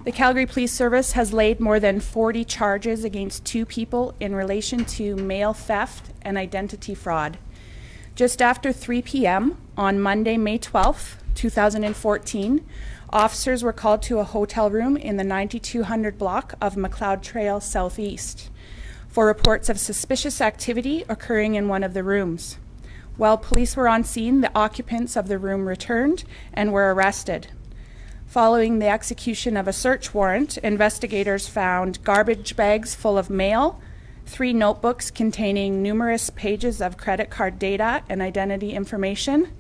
The Calgary Police Service has laid more than 40 charges against 2 people in relation to mail theft and identity fraud. Just after 3 p.m. on Monday, May 12th, 2014, officers were called to a hotel room in the 9200 block of Macleod Trail S.E for reports of suspicious activity occurring in one of the rooms. While police were on scene, the occupants of the room returned and were arrested. Following the execution of a search warrant, investigators found garbage bags full of mail, 3 notebooks containing numerous pages of credit card data and identity information,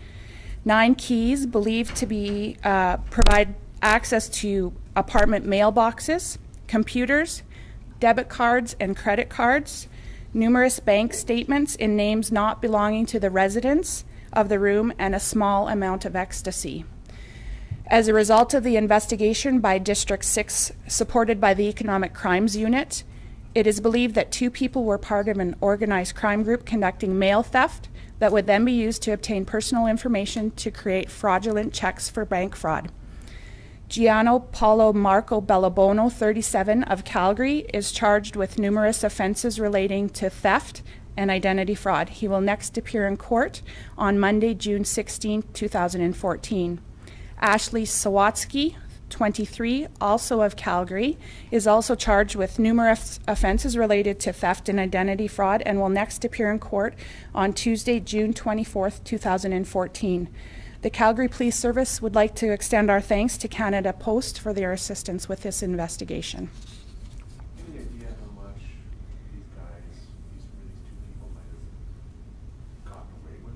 9 keys believed to be provide access to apartment mailboxes, computers, debit cards and credit cards, numerous bank statements in names not belonging to the residents of the room, and a small amount of ecstasy. As a result of the investigation by District 6, supported by the Economic Crimes Unit, it is believed that 2 people were part of an organized crime group conducting mail theft that would then be used to obtain personal information to create fraudulent checks for bank fraud. Gian-Paulo Marco Bellabono, 37, of Calgary, is charged with numerous offenses relating to theft and identity fraud. He will next appear in court on Monday, June 16, 2014. Ashley Sawatsky, 23, also of Calgary, is also charged with numerous offenses related to theft and identity fraud and will next appear in court on Tuesday, June 24, 2014. The Calgary Police Service would like to extend our thanks to Canada Post for their assistance with this investigation. Any idea how much these two people might have gotten away with?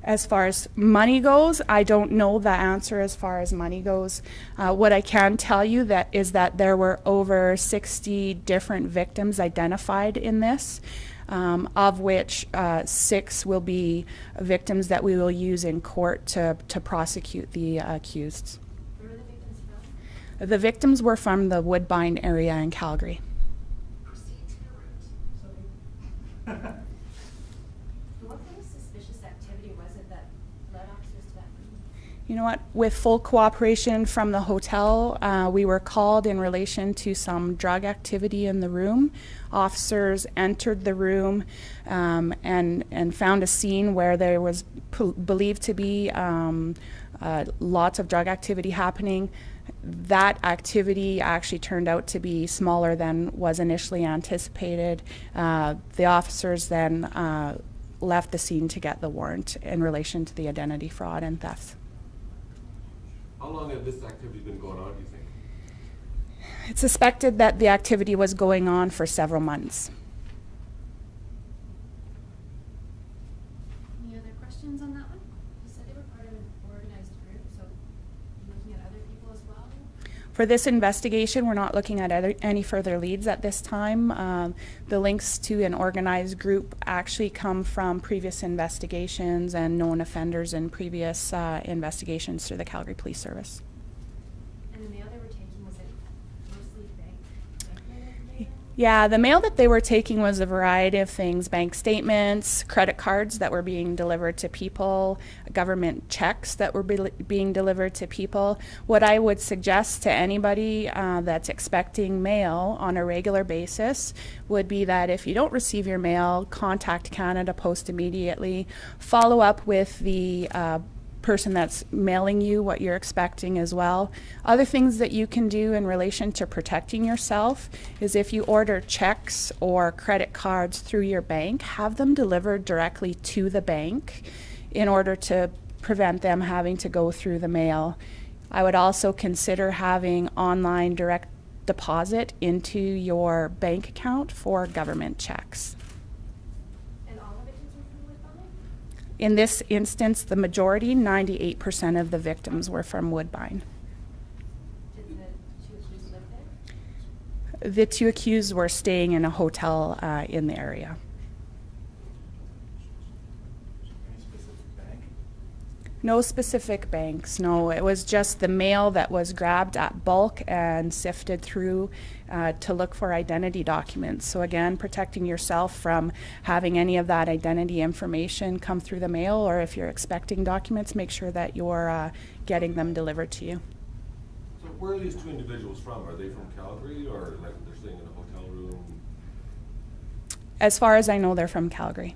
As far as money goes, I don't know the answer as far as money goes. What I can tell you is that there were over 60 different victims identified in this, of which 6 will be victims that we will use in court to prosecute the accused. Where were the victims from? The victims were from the Woodbine area in Calgary. Proceed to the route. What kind of suspicious activity was it that led officers to that room? You know what? With full cooperation from the hotel, we were called in relation to some drug activity in the room. Officers entered the room and found a scene where there was believed to be lots of drug activity happening. That activity actually turned out to be smaller than was initially anticipated. The officers then left the scene to get the warrant in relation to the identity fraud and theft. How long had this activity been going on, do you think? It's suspected that the activity was going on for several months. Any other questions on that one? You said they were part of an organized group, so you're looking at other people as well? For this investigation, we're not looking at any further leads at this time. The links to an organized group actually come from previous investigations and known offenders in previous investigations through the Calgary Police Service. And the mail they were taking, was it mostly bank-related data? Yeah, the mail that they were taking was a variety of things: bank statements, credit cards that were being delivered to people, government checks that were being delivered to people. What I would suggest to anybody that's expecting mail on a regular basis would be that if you don't receive your mail, contact Canada Post immediately. Follow up with the person that's mailing you what you're expecting as well. Other things that you can do in relation to protecting yourself is if you order checks or credit cards through your bank, have them delivered directly to the bank in order to prevent them having to go through the mail. I would also consider having online direct deposit into your bank account for government checks. In this instance, the majority, 98% of the victims were from Woodbine. Did the 2 accused live there? The 2 accused were staying in a hotel in the area. Any specific bank? No specific banks, no. It was just the mail that was grabbed at bulk and sifted through to look for identity documents. So again, protecting yourself from having any of that identity information come through the mail, or if you're expecting documents, make sure that you're getting them delivered to you. So Where are these two individuals from? Are they from Calgary, or like they're staying in a hotel room? As far as I know, they're from Calgary.